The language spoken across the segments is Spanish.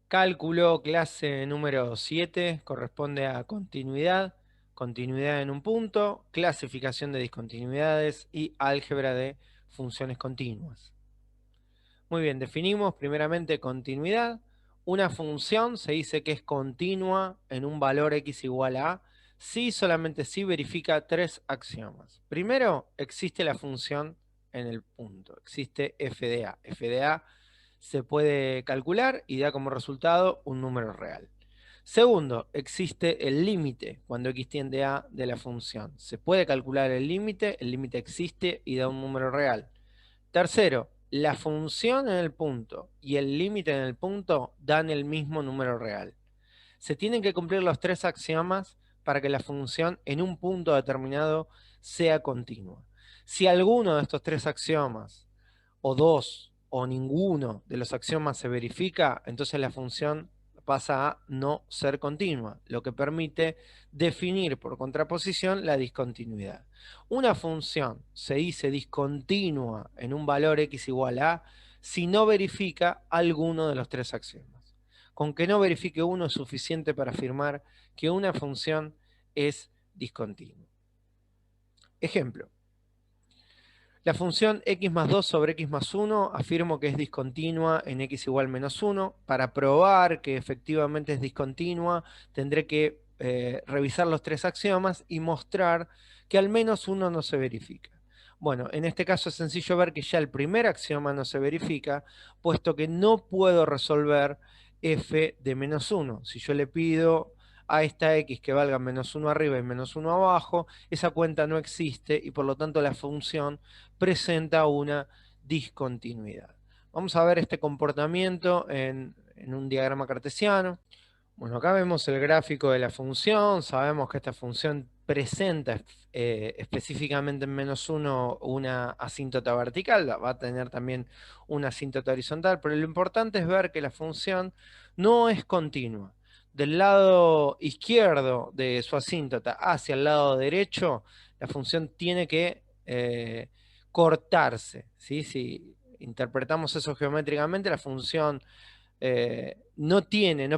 Cálculo, clase número 7, corresponde a continuidad, continuidad en un punto, clasificación de discontinuidades y álgebra de funciones continuas. Muy bien, definimos primeramente continuidad. Una función se dice que es continua en un valor x igual a si solamente si verifica tres axiomas. Primero, existe la función en el punto, existe f de a. F de a se puede calcular y da como resultado un número real. Segundo, existe el límite cuando x tiende a de la función. Se puede calcular el límite existe y da un número real. Tercero, la función en el punto y el límite en el punto dan el mismo número real. Se tienen que cumplir los tres axiomas para que la función en un punto determinado sea continua. Si alguno de estos tres axiomas, o dos, o ninguno de los axiomas se verifica, entonces la función pasa a no ser continua, lo que permite definir por contraposición la discontinuidad. Una función se dice discontinua en un valor x igual a si no verifica alguno de los tres axiomas. Con que no verifique uno es suficiente para afirmar que una función es discontinua. Ejemplo. La función x más 2 sobre x más 1 afirmo que es discontinua en x igual menos 1. Para probar que efectivamente es discontinua, tendré que revisar los tres axiomas y mostrar que al menos uno no se verifica. Bueno, en este caso es sencillo ver que ya el primer axioma no se verifica, puesto que no puedo resolver f de menos 1. Si yo le pido a esta x que valga menos 1 arriba y menos 1 abajo, esa cuenta no existe y por lo tanto la función presenta una discontinuidad. Vamos a ver este comportamiento en un diagrama cartesiano. Bueno, acá vemos el gráfico de la función, sabemos que esta función presenta específicamente en menos 1 una asíntota vertical, va a tener también una asíntota horizontal, pero lo importante es ver que la función no es continua. Del lado izquierdo de su asíntota hacia el lado derecho, la función tiene que cortarse, ¿sí? Si interpretamos eso geométricamente, la función no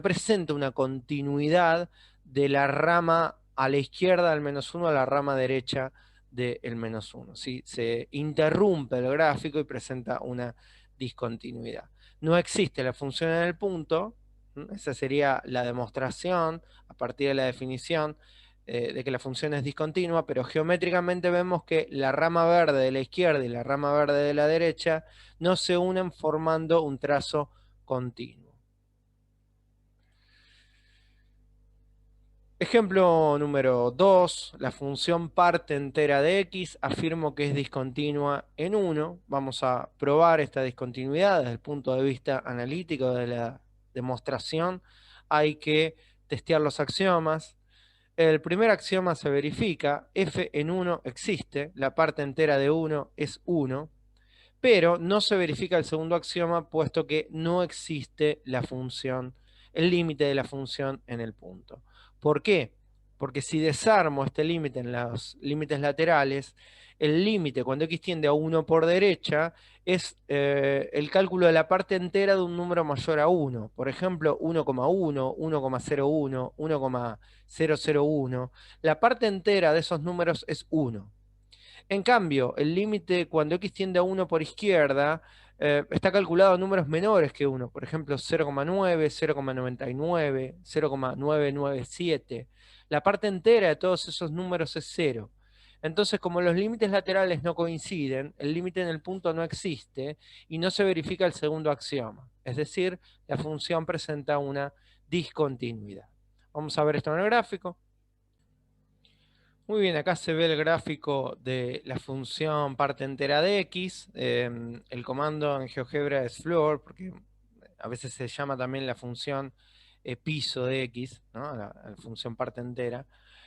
presenta una continuidad de la rama a la izquierda del menos 1 a la rama derecha del menos 1. ¿Sí? Se interrumpe el gráfico y presenta una discontinuidad. No existe la función en el punto, esa sería la demostración a partir de la definición de que la función es discontinua, pero geométricamente vemos que la rama verde de la izquierda y la rama verde de la derecha no se unen formando un trazo continuo. Ejemplo número 2, la función parte entera de x, afirmo que es discontinua en 1. Vamos a probar esta discontinuidad desde el punto de vista analítico de la demostración. Hay que testear los axiomas. El primer axioma se verifica, f en 1 existe, la parte entera de 1 es 1, pero no se verifica el segundo axioma puesto que no existe la función, el límite de la función en el punto. ¿Por qué? Porque si desarmo este límite en los límites laterales, el límite cuando x tiende a 1 por derecha es el cálculo de la parte entera de un número mayor a 1. Por ejemplo, 1,1, 1,01, 1,001. La parte entera de esos números es 1. En cambio, el límite cuando x tiende a 1 por izquierda está calculado en números menores que 1, por ejemplo 0,9, 0,99, 0,997. La parte entera de todos esos números es 0. Entonces, como los límites laterales no coinciden, el límite en el punto no existe y no se verifica el segundo axioma. Es decir, la función presenta una discontinuidad. Vamos a ver esto en el gráfico. Muy bien, acá se ve el gráfico de la función parte entera de x. El comando en GeoGebra es floor, porque a veces se llama también la función piso de x, ¿no? La función parte entera.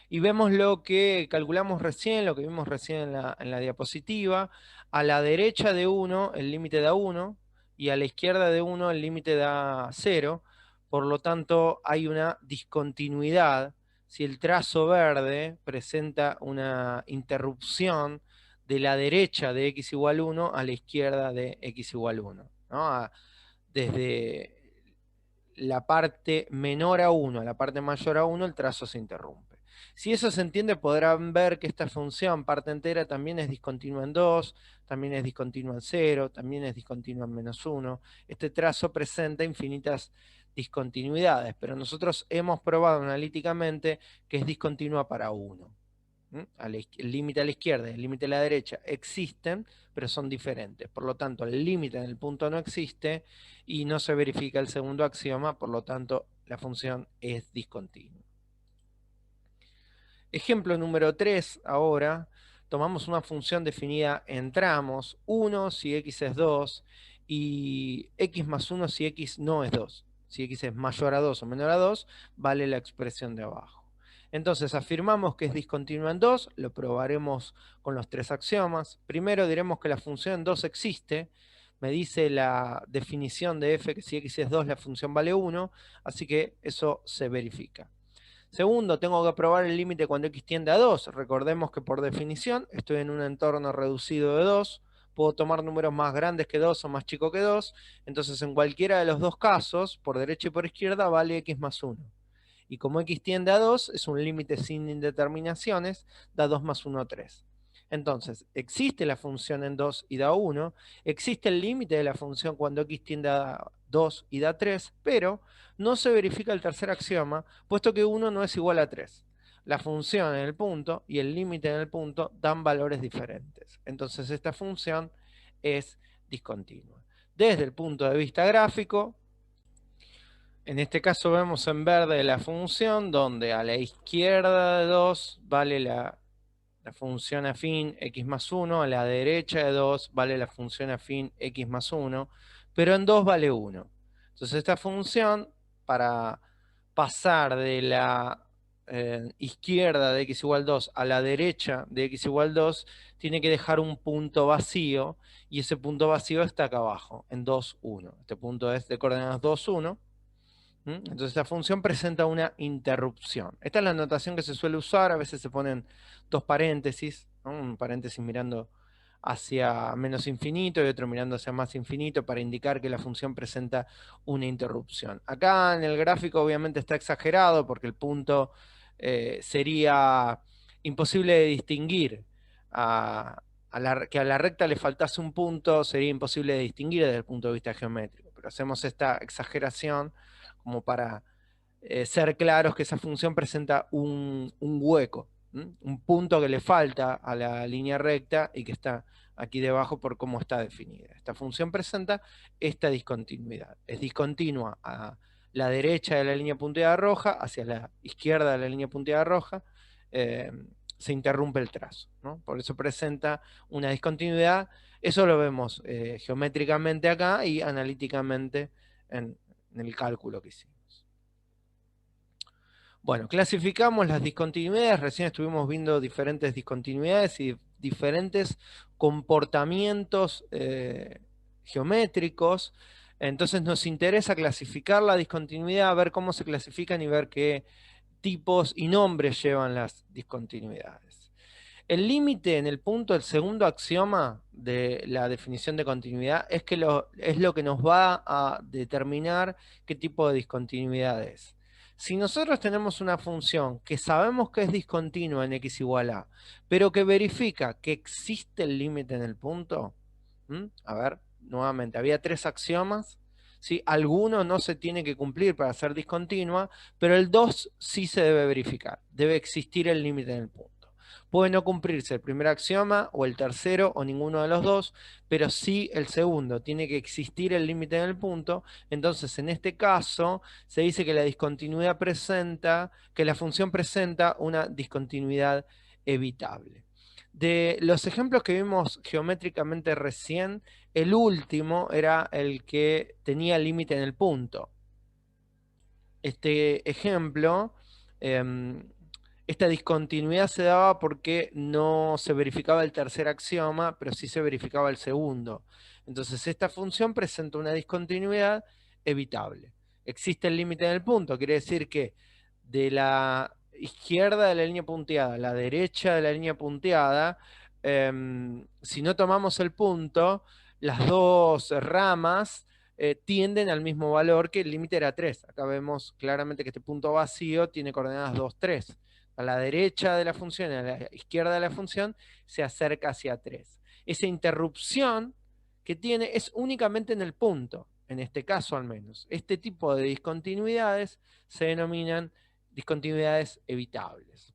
Y vemos lo que calculamos recién, lo que vimos recién en la diapositiva. A la derecha de 1 el límite da 1 y a la izquierda de 1 el límite da 0. Por lo tanto, hay una discontinuidad si el trazo verde presenta una interrupción de la derecha de x igual 1 a la izquierda de x igual 1. ¿No? Desde la parte menor a 1 a la parte mayor a 1, el trazo se interrumpe. Si eso se entiende, podrán ver que esta función parte entera también es discontinua en 2, también es discontinua en 0, también es discontinua en -1. Este trazo presenta infinitas discontinuidades, pero nosotros hemos probado analíticamente que es discontinua para 1. El límite a la izquierda y el límite a la derecha existen, pero son diferentes. Por lo tanto, el límite en el punto no existe y no se verifica el segundo axioma, por lo tanto, la función es discontinua. Ejemplo número 3, ahora, tomamos una función definida en tramos, 1 si x es 2 y x más 1 si x no es 2. Si x es mayor a 2 o menor a 2, vale la expresión de abajo. Entonces afirmamos que es discontinua en 2, lo probaremos con los 3 axiomas. Primero diremos que la función en 2 existe, me dice la definición de f que si x es 2 la función vale 1, así que eso se verifica. Segundo, tengo que probar el límite cuando x tiende a 2. Recordemos que por definición estoy en un entorno reducido de 2. Puedo tomar números más grandes que 2 o más chicos que 2. Entonces en cualquiera de los dos casos, por derecha y por izquierda, vale x más 1. Y como x tiende a 2, es un límite sin indeterminaciones, da 2 más 1, 3. Entonces, existe la función en 2 y da 1, existe el límite de la función cuando x tiende a 2 y da 3, pero no se verifica el tercer axioma, puesto que 1 no es igual a 3. La función en el punto y el límite en el punto dan valores diferentes. Entonces esta función es discontinua. Desde el punto de vista gráfico, en este caso vemos en verde la función donde a la izquierda de 2 vale la función afín x más 1, a la derecha de 2 vale la función afín x más 1, pero en 2 vale 1. Entonces esta función, para pasar de la izquierda de x igual 2 a la derecha de x igual 2, tiene que dejar un punto vacío, y ese punto vacío está acá abajo, en 2, 1. Este punto es de coordenadas 2, 1. Entonces esta función presenta una interrupción. Esta es la notación que se suele usar, a veces se ponen dos paréntesis, ¿no? Un paréntesis mirando hacia menos infinito y otro mirando hacia más infinito para indicar que la función presenta una interrupción. Acá en el gráfico obviamente está exagerado porque el punto sería imposible de distinguir. Que a la recta le faltase un punto sería imposible de distinguir desde el punto de vista geométrico, pero hacemos esta exageración como para ser claros que esa función presenta un hueco, un punto que le falta a la línea recta y que está aquí debajo por cómo está definida. Esta función presenta esta discontinuidad. Es discontinua a la derecha de la línea punteada roja, hacia la izquierda de la línea punteada roja, se interrumpe el trazo, ¿no? Por eso presenta una discontinuidad. Eso lo vemos geométricamente acá y analíticamente en el cálculo que hicimos. Bueno, clasificamos las discontinuidades, recién estuvimos viendo diferentes discontinuidades y diferentes comportamientos geométricos. Entonces nos interesa clasificar la discontinuidad, ver cómo se clasifican y ver qué tipos y nombres llevan las discontinuidades. El límite en el punto, el segundo axioma de la definición de continuidad, es lo que nos va a determinar qué tipo de discontinuidad es. Si nosotros tenemos una función que sabemos que es discontinua en x igual a, pero que verifica que existe el límite en el punto, a ver, nuevamente, había tres axiomas, ¿sí? Alguno no se tiene que cumplir para ser discontinua, pero el 2 sí se debe verificar, debe existir el límite en el punto. Puede no cumplirse el primer axioma o el tercero o ninguno de los dos, pero sí el segundo, tiene que existir el límite en el punto. Entonces en este caso se dice que la discontinuidad presenta, que la función presenta una discontinuidad evitable. De los ejemplos que vimos geométricamente recién, el último era el que tenía límite en el punto. Este ejemplo, esta discontinuidad se daba porque no se verificaba el tercer axioma, pero sí se verificaba el segundo. Entonces esta función presenta una discontinuidad evitable. Existe el límite en el punto, quiere decir que de la izquierda de la línea punteada a la derecha de la línea punteada, si no tomamos el punto, las dos ramas tienden al mismo valor que el límite era 3. Acá vemos claramente que este punto vacío tiene coordenadas 2, 3. A la derecha de la función y a la izquierda de la función se acerca hacia 3. Esa interrupción que tiene es únicamente en el punto, en este caso al menos. Este tipo de discontinuidades se denominan discontinuidades evitables.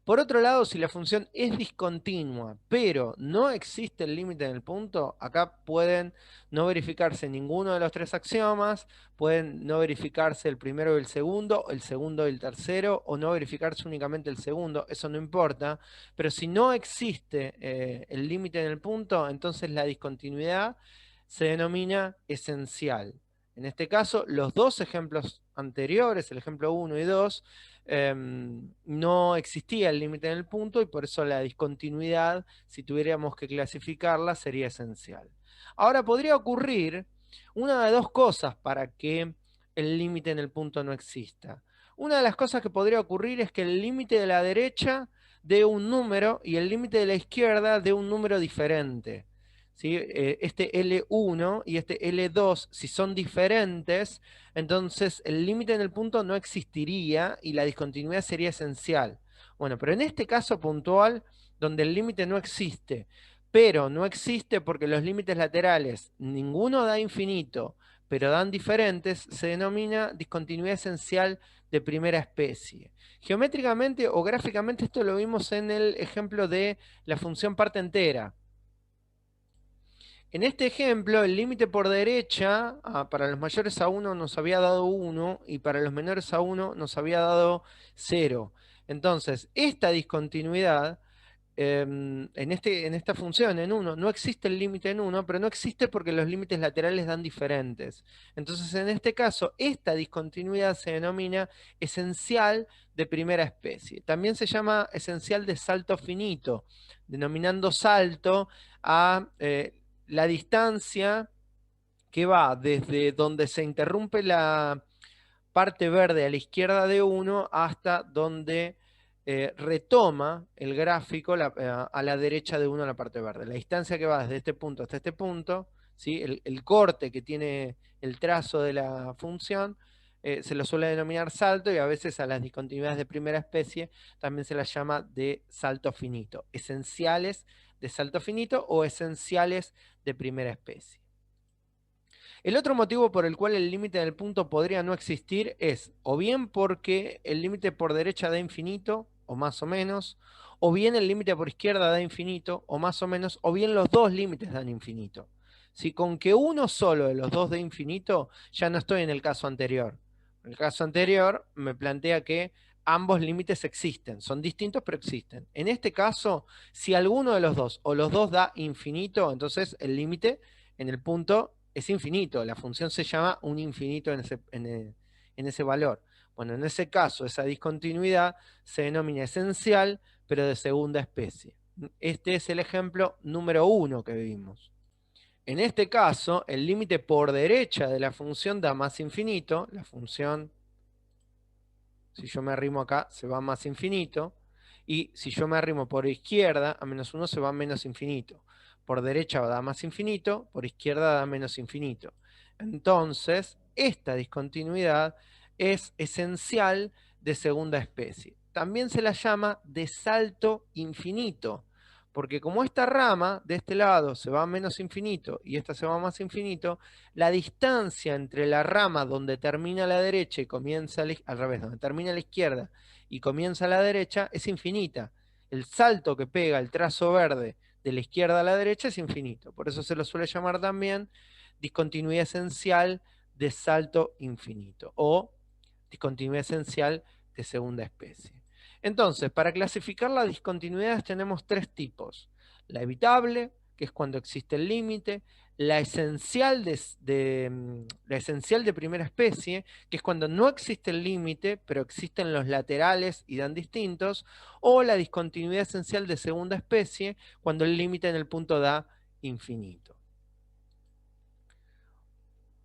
Por otro lado, si la función es discontinua, pero no existe el límite en el punto, acá pueden no verificarse ninguno de los tres axiomas, pueden no verificarse el primero y el segundo y el tercero, o no verificarse únicamente el segundo, eso no importa, pero si no existe el límite en el punto, entonces la discontinuidad se denomina esencial. En este caso, los dos ejemplos anteriores, el ejemplo 1 y 2, no existía el límite en el punto y por eso la discontinuidad, si tuviéramos que clasificarla, sería esencial. Ahora podría ocurrir una de dos cosas para que el límite en el punto no exista. Una de las cosas que podría ocurrir es que el límite de la derecha dé un número y el límite de la izquierda dé un número diferente. ¿Sí? Este L1 y este L2, si son diferentes, entonces el límite en el punto no existiría y la discontinuidad sería esencial. Bueno, pero en este caso puntual, donde el límite no existe, pero no existe porque los límites laterales, ninguno da infinito, pero dan diferentes, se denomina discontinuidad esencial de primera especie. Geométricamente o gráficamente esto lo vimos en el ejemplo de la función parte entera. En este ejemplo, el límite por derecha, para los mayores a 1 nos había dado 1 y para los menores a 1 nos había dado 0. Entonces, esta discontinuidad, en esta función, en 1, no existe el límite en 1, pero no existe porque los límites laterales dan diferentes. Entonces, en este caso, esta discontinuidad se denomina esencial de primera especie. También se llama esencial de salto finito, denominando salto a la distancia que va desde donde se interrumpe la parte verde a la izquierda de 1 hasta donde retoma el gráfico a la derecha de 1 a la parte verde. La distancia que va desde este punto hasta este punto, ¿sí? El corte que tiene el trazo de la función, se lo suele denominar salto y a veces a las discontinuidades de primera especie también se las llama de salto finito, esenciales de salto finito o esenciales de primera especie. El otro motivo por el cual el límite del punto podría no existir es o bien porque el límite por derecha da infinito, o más o menos, o bien el límite por izquierda da infinito, o más o menos, o bien los dos límites dan infinito. Si con que uno solo de los dos dé infinito, ya no estoy en el caso anterior. En el caso anterior me plantea que ambos límites existen, son distintos pero existen. En este caso, si alguno de los dos o los dos da infinito, entonces el límite en el punto es infinito, la función se llama un infinito en ese valor. Bueno, en ese caso, esa discontinuidad se denomina esencial, pero de segunda especie. Este es el ejemplo número 1 que vimos. En este caso, el límite por derecha de la función da más infinito, la función, si yo me arrimo acá, se va a más infinito, y si yo me arrimo por izquierda, a menos 1 se va a menos infinito. Por derecha da más infinito, por izquierda da menos infinito. Entonces, esta discontinuidad es esencial de segunda especie. También se la llama de salto infinito, porque como esta rama de este lado se va a menos infinito y esta se va a más infinito, la distancia entre la rama donde termina la derecha y comienza al revés, donde termina la izquierda y comienza la derecha es infinita. El salto que pega el trazo verde de la izquierda a la derecha es infinito. Por eso se lo suele llamar también discontinuidad esencial de salto infinito o discontinuidad esencial de segunda especie. Entonces, para clasificar las discontinuidades tenemos tres tipos. La evitable, que es cuando existe el límite, la esencial la esencial de primera especie, que es cuando no existe el límite, pero existen los laterales y dan distintos, o la discontinuidad esencial de segunda especie, cuando el límite en el punto da infinito.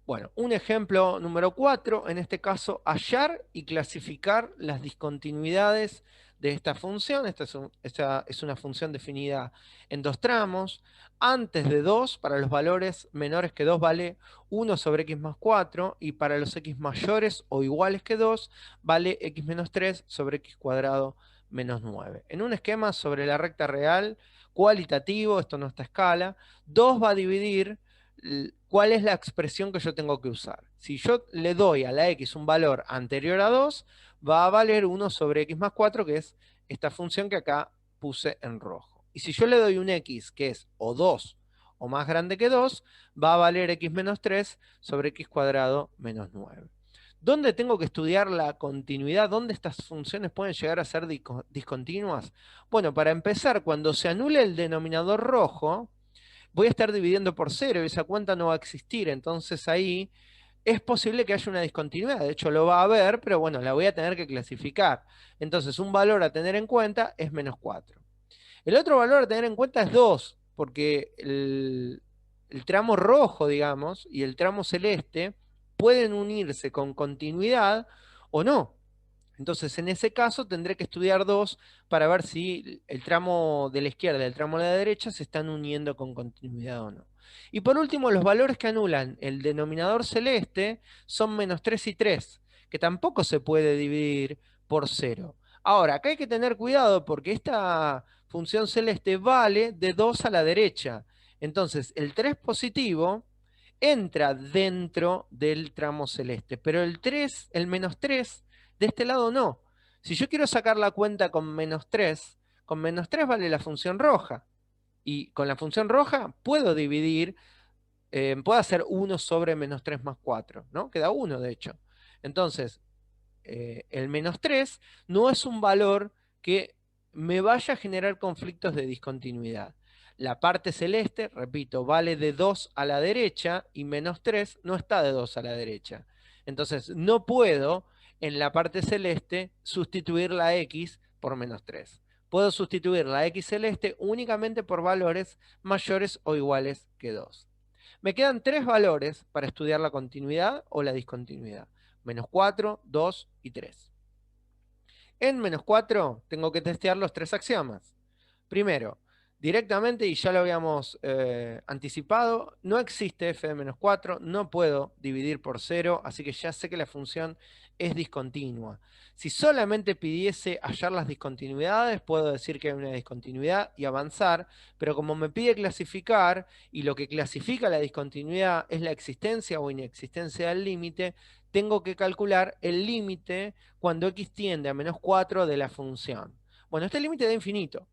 Bueno, un ejemplo número 4, en este caso, hallar y clasificar las discontinuidades de esta función. Esta es una función definida en dos tramos. Antes de 2, para los valores menores que 2 vale 1 sobre x más 4, y para los x mayores o iguales que 2 vale x menos 3 sobre x cuadrado menos 9. En un esquema sobre la recta real, cualitativo, esto no está a escala, 2 va a dividir cuál es la expresión que yo tengo que usar. Si yo le doy a la x un valor anterior a 2, va a valer 1 sobre x más 4, que es esta función que acá puse en rojo. Y si yo le doy un x que es o 2 o más grande que 2, va a valer x menos 3 sobre x cuadrado menos 9. ¿Dónde tengo que estudiar la continuidad? ¿Dónde estas funciones pueden llegar a ser discontinuas? Bueno, para empezar, cuando se anule el denominador rojo, voy a estar dividiendo por 0 y esa cuenta no va a existir. Entonces ahí es posible que haya una discontinuidad. De hecho, lo va a haber, pero bueno, la voy a tener que clasificar. Entonces, un valor a tener en cuenta es menos 4. El otro valor a tener en cuenta es 2, porque el tramo rojo, digamos, y el tramo celeste pueden unirse con continuidad o no. Entonces, en ese caso, tendré que estudiar 2 para ver si el tramo de la izquierda y el tramo de la derecha se están uniendo con continuidad o no. Y por último, los valores que anulan el denominador celeste son menos 3 y 3, que tampoco se puede dividir por 0. Ahora, acá hay que tener cuidado porque esta función celeste vale de 2 a la derecha. Entonces, el 3 positivo entra dentro del tramo celeste, pero el menos 3 de este lado no. Si yo quiero sacar la cuenta con menos 3 vale la función roja. Y con la función roja puedo dividir, puedo hacer 1 sobre menos 3 más 4, ¿no? Queda 1 de hecho. Entonces, el menos 3 no es un valor que me vaya a generar conflictos de discontinuidad. La parte celeste, repito, vale de 2 a la derecha y menos 3 no está de 2 a la derecha. Entonces no puedo en la parte celeste sustituir la x por menos 3. Puedo sustituir la x celeste únicamente por valores mayores o iguales que 2. Me quedan 3 valores para estudiar la continuidad o la discontinuidad. Menos 4, 2 y 3. En menos 4 tengo que testear los 3 axiomas. Primero, directamente, y ya lo habíamos anticipado, no existe f de menos 4, no puedo dividir por 0, así que ya sé que la función es discontinua. Si solamente pidiese hallar las discontinuidades, puedo decir que hay una discontinuidad y avanzar, pero como me pide clasificar, y lo que clasifica la discontinuidad es la existencia o inexistencia del límite, tengo que calcular el límite cuando x tiende a menos 4 de la función. Bueno, este límite da infinito.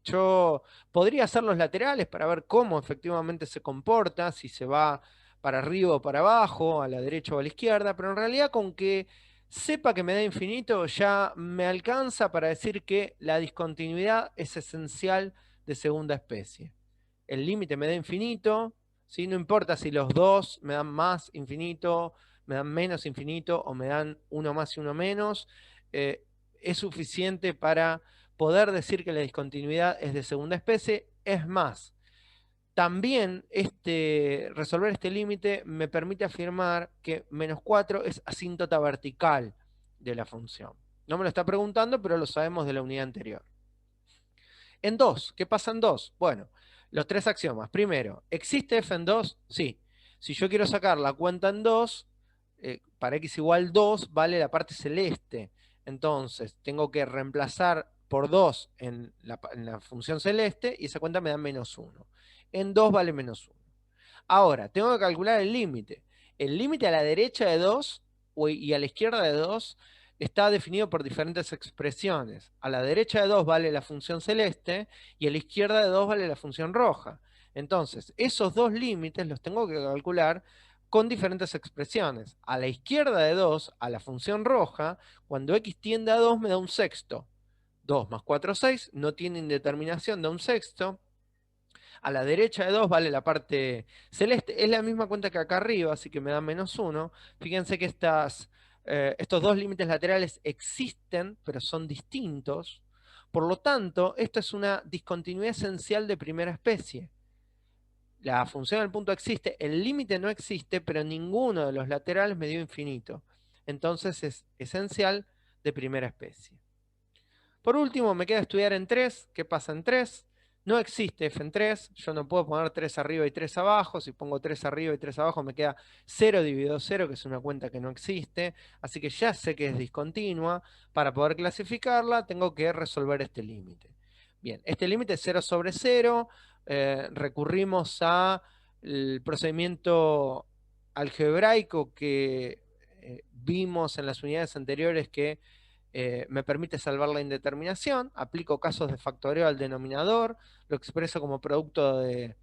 Yo podría hacer los laterales para ver cómo efectivamente se comporta, si se va para arriba o para abajo, a la derecha o a la izquierda, pero en realidad con que sepa que me da infinito ya me alcanza para decir que la discontinuidad es esencial de segunda especie. El límite me da infinito, ¿sí? No importa si los dos me dan más infinito, me dan menos infinito o me dan uno más y uno menos, es suficiente para poder decir que la discontinuidad es de segunda especie. Es más, también resolver este límite me permite afirmar que menos 4 es asíntota vertical de la función. No me lo está preguntando, pero lo sabemos de la unidad anterior. En 2, ¿qué pasa en 2? Bueno, los 3 axiomas. Primero, ¿existe f en 2? Sí. Si yo quiero sacar la cuenta en 2, para x igual 2 vale la parte celeste. Entonces, tengo que reemplazar por 2 en la función celeste y esa cuenta me da menos 1. En 2 vale menos 1. Ahora, tengo que calcular el límite. El límite a la derecha de 2 y a la izquierda de 2 está definido por diferentes expresiones. A la derecha de 2 vale la función celeste y a la izquierda de 2 vale la función roja. Entonces, esos dos límites los tengo que calcular con diferentes expresiones. A la izquierda de 2, a la función roja, cuando x tiende a 2 me da un sexto. 2 más 4, 6, no tiene indeterminación, da un sexto. A la derecha de 2 vale la parte celeste. Es la misma cuenta que acá arriba, así que me da menos 1. Fíjense que estos dos límites laterales existen, pero son distintos. Por lo tanto, esto es una discontinuidad esencial de primera especie. La función del punto existe, el límite no existe, pero ninguno de los laterales me dio infinito. Entonces es esencial de primera especie. Por último, me queda estudiar en 3. ¿Qué pasa en 3? No existe f en 3. Yo no puedo poner 3 arriba y 3 abajo. Si pongo 3 arriba y 3 abajo, me queda 0 dividido 0, que es una cuenta que no existe. Así que ya sé que es discontinua. Para poder clasificarla, tengo que resolver este límite. Bien, este límite es 0 sobre 0. Recurrimos al procedimiento algebraico que vimos en las unidades anteriores, que me permite salvar la indeterminación. Aplico casos de factoreo al denominador, lo expreso como producto de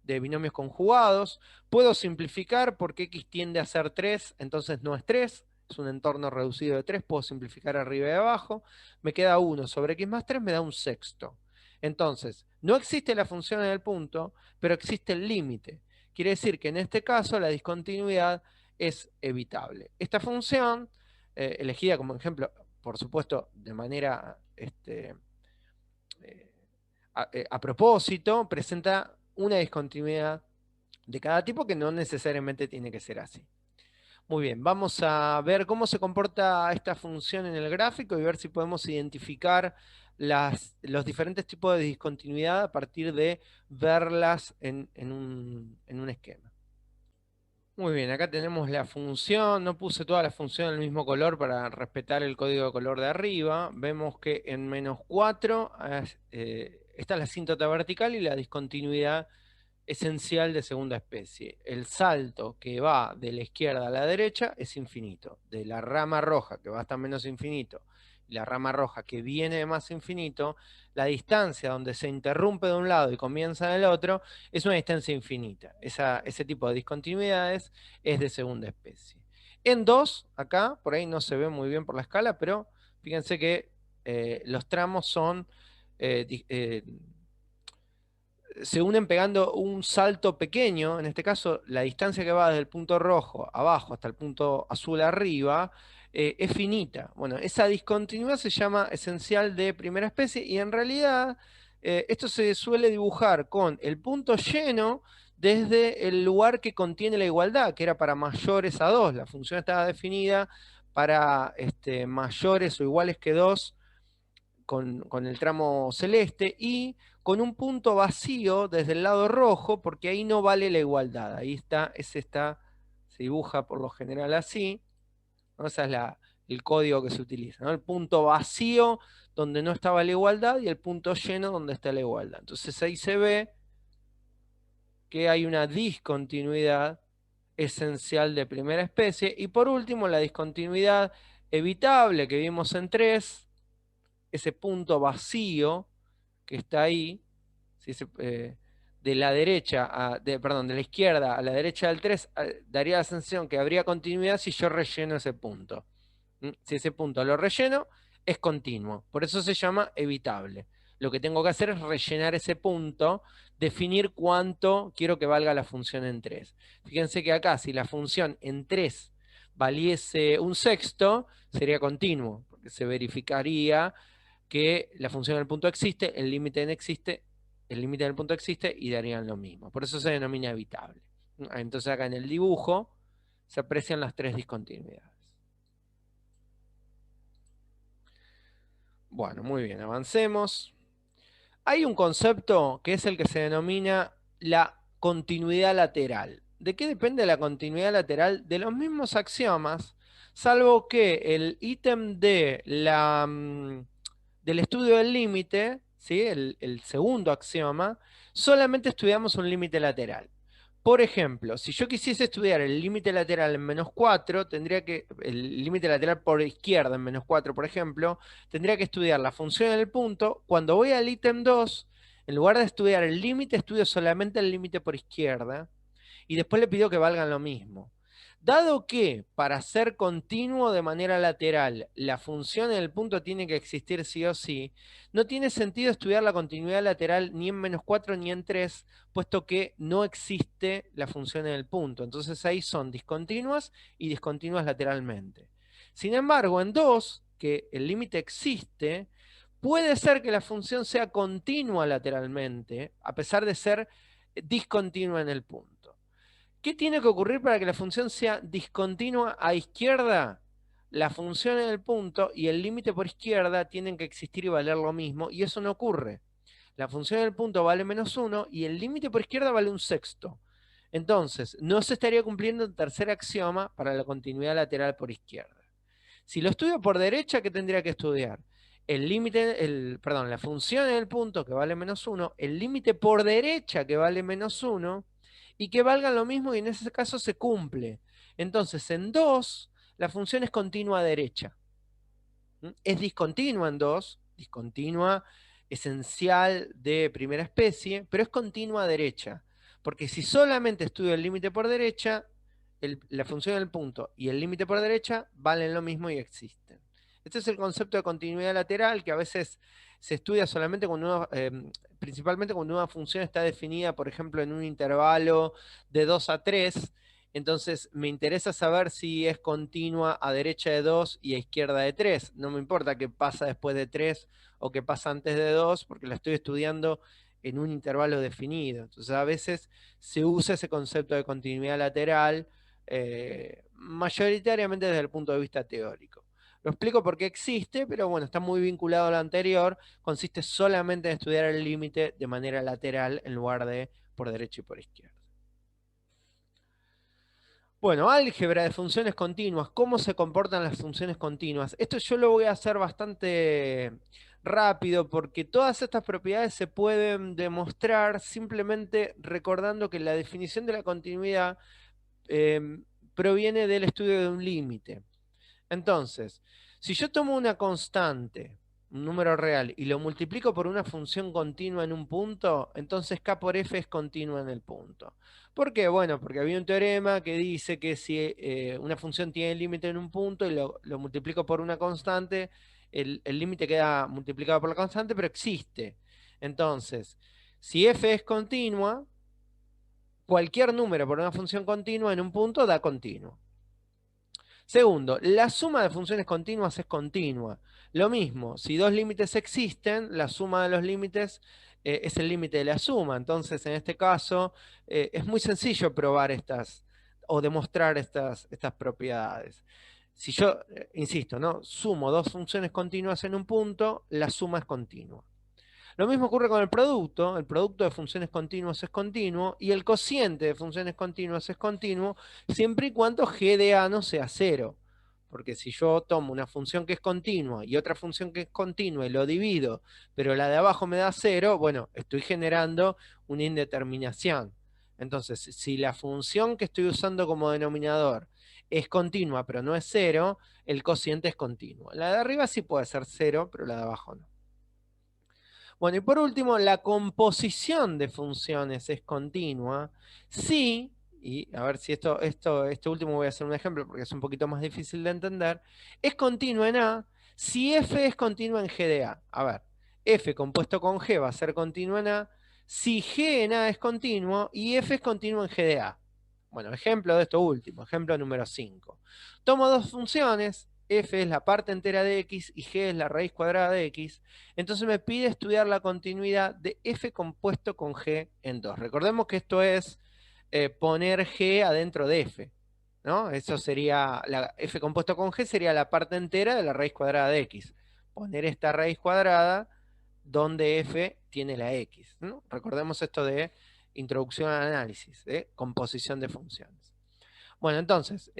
binomios conjugados. Puedo simplificar porque x tiende a ser 3, entonces no es 3, es un entorno reducido de 3, puedo simplificar arriba y abajo. Me queda 1 sobre x más 3, me da un sexto. Entonces, no existe la función en el punto, pero existe el límite. Quiere decir que en este caso la discontinuidad es evitable. Esta función, elegida como ejemplo, por supuesto, de manera a propósito, presenta una discontinuidad de cada tipo que no necesariamente tiene que ser así. Muy bien, vamos a ver cómo se comporta esta función en el gráfico y ver si podemos identificar los diferentes tipos de discontinuidad a partir de verlas en un esquema. Muy bien, acá tenemos la función. No puse toda la función del mismo color para respetar el código de color de arriba. Vemos que en -4 está la asíntota vertical y la discontinuidad esencial de segunda especie. El salto que va de la izquierda a la derecha es infinito. De la rama roja, que va hasta menos infinito, y la rama roja que viene de más infinito, la distancia donde se interrumpe de un lado y comienza en el otro es una distancia infinita. Ese tipo de discontinuidades es de segunda especie. En 2, acá, por ahí no se ve muy bien por la escala, pero fíjense que los tramos son se unen pegando un salto pequeño. En este caso, la distancia que va desde el punto rojo abajo hasta el punto azul arriba es finita. Bueno, esa discontinuidad se llama esencial de primera especie, y en realidad esto se suele dibujar con el punto lleno desde el lugar que contiene la igualdad, que era para mayores a 2. La función estaba definida para mayores o iguales que 2 con el tramo celeste, y con un punto vacío desde el lado rojo, porque ahí no vale la igualdad. Ahí está, se dibuja por lo general así, ¿no? Ese es el código que se utiliza, ¿no? El punto vacío donde no estaba la igualdad y el punto lleno donde está la igualdad. Entonces ahí se ve que hay una discontinuidad esencial de primera especie. Y por último, la discontinuidad evitable que vimos en 3, ese punto vacío que está ahí, ¿sí? De la derecha, perdón, de la izquierda a la derecha del 3, daría la sensación que habría continuidad si yo relleno ese punto. Si ese punto lo relleno, es continuo. Por eso se llama evitable. Lo que tengo que hacer es rellenar ese punto, definir cuánto quiero que valga la función en 3. Fíjense que acá, si la función en 3 valiese un sexto, sería continuo, porque se verificaría que la función del punto existe, el límite del punto existe, y darían lo mismo. Por eso se denomina evitable. Entonces acá en el dibujo se aprecian las 3 discontinuidades. Bueno, muy bien, avancemos. Hay un concepto que es el que se denomina la continuidad lateral. ¿De qué depende la continuidad lateral? De los mismos axiomas, salvo que el ítem del estudio del límite, ¿sí? El segundo axioma, solamente estudiamos un límite lateral. Por ejemplo, si yo quisiese estudiar el límite lateral en -4, el límite lateral por izquierda en -4, por ejemplo, tendría que estudiar la función en el punto. Cuando voy al ítem 2, en lugar de estudiar el límite, estudio solamente el límite por izquierda, y después le pido que valgan lo mismo. Dado que para ser continuo de manera lateral la función en el punto tiene que existir sí o sí, no tiene sentido estudiar la continuidad lateral ni en -4 ni en 3, puesto que no existe la función en el punto. Entonces ahí son discontinuas y discontinuas lateralmente. Sin embargo, en 2, que el límite existe, puede ser que la función sea continua lateralmente, a pesar de ser discontinua en el punto. ¿Qué tiene que ocurrir para que la función sea discontinua a izquierda? la función en el punto y el límite por izquierda tienen que existir y valer lo mismo, y eso no ocurre. La función en el punto vale -1 y el límite por izquierda vale 1/6. Entonces, no se estaría cumpliendo el tercer axioma para la continuidad lateral por izquierda. Si lo estudio por derecha, ¿qué tendría que estudiar? El límite, perdón, la función en el punto que vale -1, el límite por derecha que vale -1 y que valgan lo mismo y en ese caso se cumple. Entonces, en 2, la función es continua derecha. Es discontinua en 2, discontinua esencial de primera especie, pero es continua derecha. Porque si solamente estudio el límite por derecha, la función del punto y el límite por derecha valen lo mismo y existen. Este es el concepto de continuidad lateral que a veces se estudia solamente cuando principalmente cuando una función está definida, por ejemplo, en un intervalo de 2 a 3. Entonces me interesa saber si es continua a derecha de 2 y a izquierda de 3. No me importa qué pasa después de 3 o qué pasa antes de 2, porque la estoy estudiando en un intervalo definido. Entonces a veces se usa ese concepto de continuidad lateral mayoritariamente desde el punto de vista teórico. Lo explico porque existe, pero bueno, está muy vinculado a lo anterior. Consiste solamente en estudiar el límite de manera lateral en lugar de por derecha y por izquierda. Bueno, álgebra de funciones continuas. ¿Cómo se comportan las funciones continuas? Esto yo lo voy a hacer bastante rápido porque todas estas propiedades se pueden demostrar simplemente recordando que la definición de la continuidad proviene del estudio de un límite. Entonces, si yo tomo una constante, un número real, y lo multiplico por una función continua en un punto, entonces K por F es continua en el punto. ¿Por qué? Bueno, porque había un teorema que dice que si una función tiene límite en un punto y lo multiplico por una constante, el límite queda multiplicado por la constante, pero existe. Entonces, si F es continua, cualquier número por una función continua en un punto da continuo. Segundo, la suma de funciones continuas es continua. Lo mismo, si dos límites existen, la suma de los límites es el límite de la suma. Entonces, en este caso, es muy sencillo probar o demostrar estas propiedades. Si yo, insisto, ¿no? Sumo dos funciones continuas en un punto, la suma es continua. Lo mismo ocurre con el producto de funciones continuas es continuo y el cociente de funciones continuas es continuo siempre y cuando g de a no sea cero. Porque si yo tomo una función que es continua y otra función que es continua y lo divido, pero la de abajo me da cero, bueno, estoy generando una indeterminación. Entonces, si la función que estoy usando como denominador es continua pero no es cero, el cociente es continuo. La de arriba sí puede ser cero, pero la de abajo no. Bueno, y por último, la composición de funciones es continua si, y a ver si este último voy a hacer un ejemplo porque es un poquito más difícil de entender, es continua en A si f es continua en g de A. A ver, f compuesto con g va a ser continuo en A si g en A es continuo y f es continuo en g de A. Bueno, ejemplo de esto último, ejemplo número 5. Tomo dos funciones, f es la parte entera de x y g es la raíz cuadrada de x. Entonces me pide estudiar la continuidad de f compuesto con g en 2. Recordemos que esto es poner g adentro de f, ¿no? Eso sería, f compuesto con g sería la parte entera de la raíz cuadrada de x. Poner esta raíz cuadrada donde f tiene la x, ¿no? Recordemos esto de introducción al análisis, de composición de funciones. Bueno, entonces,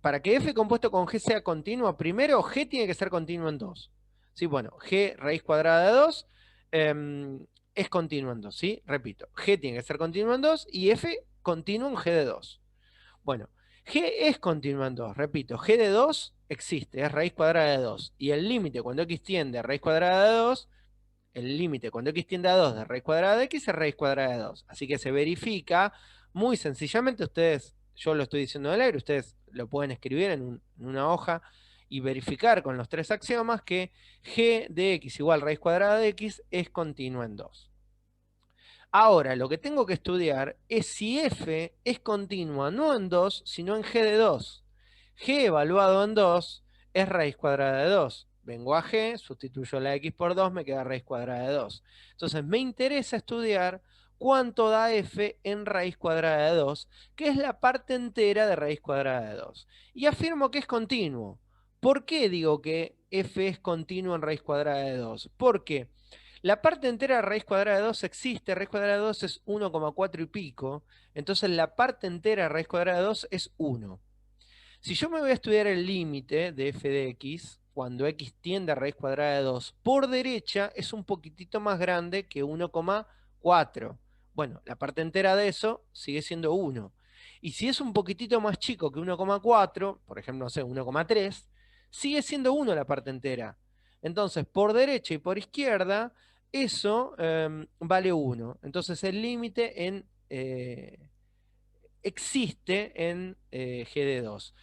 para que f compuesto con g sea continuo, primero g tiene que ser continuo en 2. ¿Sí? Bueno, g raíz cuadrada de 2 es continuo en 2, ¿sí? Repito, g tiene que ser continuo en 2 y f continuo en g de 2. Bueno, g es continuo en 2, repito, g de 2 existe, es raíz cuadrada de 2. Y el límite cuando x tiende a raíz cuadrada de 2, el límite cuando x tiende a 2 de raíz cuadrada de x es raíz cuadrada de 2. Así que se verifica muy sencillamente, yo lo estoy diciendo del aire, ustedes lo pueden escribir en una hoja y verificar con los tres axiomas que g de x igual raíz cuadrada de x es continua en 2. Ahora, lo que tengo que estudiar es si f es continua no en 2, sino en g de 2. G evaluado en 2 es raíz cuadrada de 2. Vengo a g, sustituyo la x por 2, me queda raíz cuadrada de 2. Entonces me interesa estudiar cuánto da f en raíz cuadrada de 2, que es la parte entera de raíz cuadrada de 2. Y afirmo que es continuo. ¿Por qué digo que f es continuo en raíz cuadrada de 2? Porque la parte entera de raíz cuadrada de 2 existe, raíz cuadrada de 2 es 1,4 y pico, entonces la parte entera de raíz cuadrada de 2 es 1. Si yo me voy a estudiar el límite de f de x, cuando x tiende a raíz cuadrada de 2, por derecha es un poquitito más grande que 1,4. Bueno, la parte entera de eso sigue siendo 1. Y si es un poquitito más chico que 1,4, por ejemplo, no sé, 1,3, sigue siendo 1 la parte entera. Entonces, por derecha y por izquierda, eso vale 1. Entonces, el límite existe en g de 2.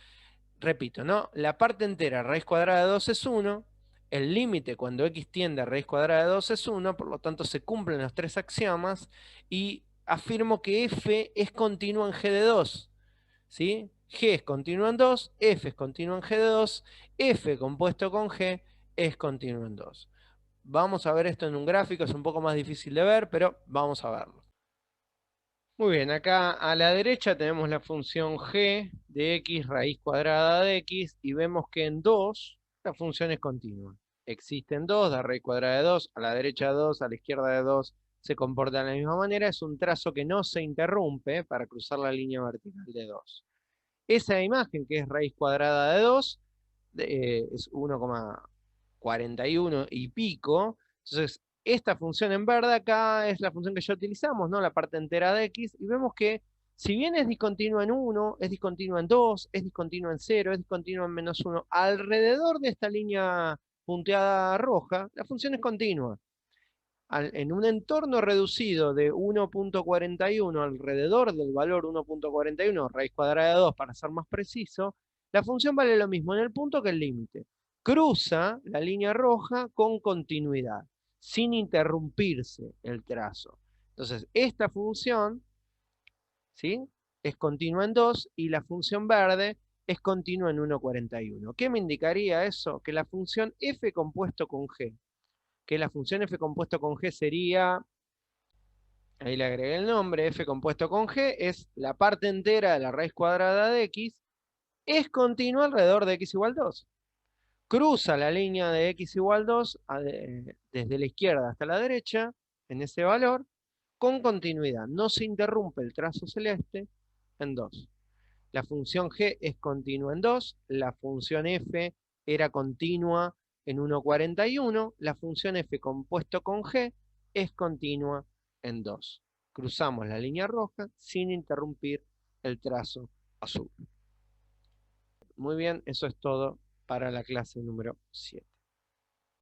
Repito, ¿no? La parte entera, raíz cuadrada de 2 es 1. El límite cuando x tiende a raíz cuadrada de 2 es 1, por lo tanto se cumplen los tres axiomas y afirmo que f es continuo en g de 2. ¿Sí? G es continuo en 2, f es continuo en g de 2, f compuesto con g es continuo en 2. Vamos a ver esto en un gráfico, es un poco más difícil de ver, pero vamos a verlo. Muy bien, acá a la derecha tenemos la función g de x raíz cuadrada de x y vemos que en 2 la función es continua. Existen 2, da raíz cuadrada de 2, a la derecha 2, a la izquierda de 2 se comporta de la misma manera, es un trazo que no se interrumpe para cruzar la línea vertical de 2. Esa imagen que es raíz cuadrada de 2 es 1,41 y pico, entonces esta función en verde acá es la función que ya utilizamos, ¿no? La parte entera de x, y vemos que si bien es discontinua en 1, es discontinua en 2, es discontinua en 0, es discontinua en -1, alrededor de esta línea punteada roja, la función es continua. En un entorno reducido de 1,41 alrededor del valor 1,41, raíz cuadrada de 2 para ser más preciso, la función vale lo mismo en el punto que el límite. Cruza la línea roja con continuidad, sin interrumpirse el trazo. Entonces, esta función, ¿sí?, es continua en 2 y la función verde es continua en 1,41. ¿Qué me indicaría eso? Que la función f compuesto con g, que la función f compuesto con g sería, ahí le agregué el nombre, f compuesto con g, es la parte entera de la raíz cuadrada de x, es continua alrededor de x igual 2. Cruza la línea de x igual 2 desde la izquierda hasta la derecha, en ese valor, con continuidad. No se interrumpe el trazo celeste en 2. La función g es continua en 2, la función f era continua en 1,41, la función f compuesto con g es continua en 2. Cruzamos la línea roja sin interrumpir el trazo azul. Muy bien, eso es todo para la clase número 7.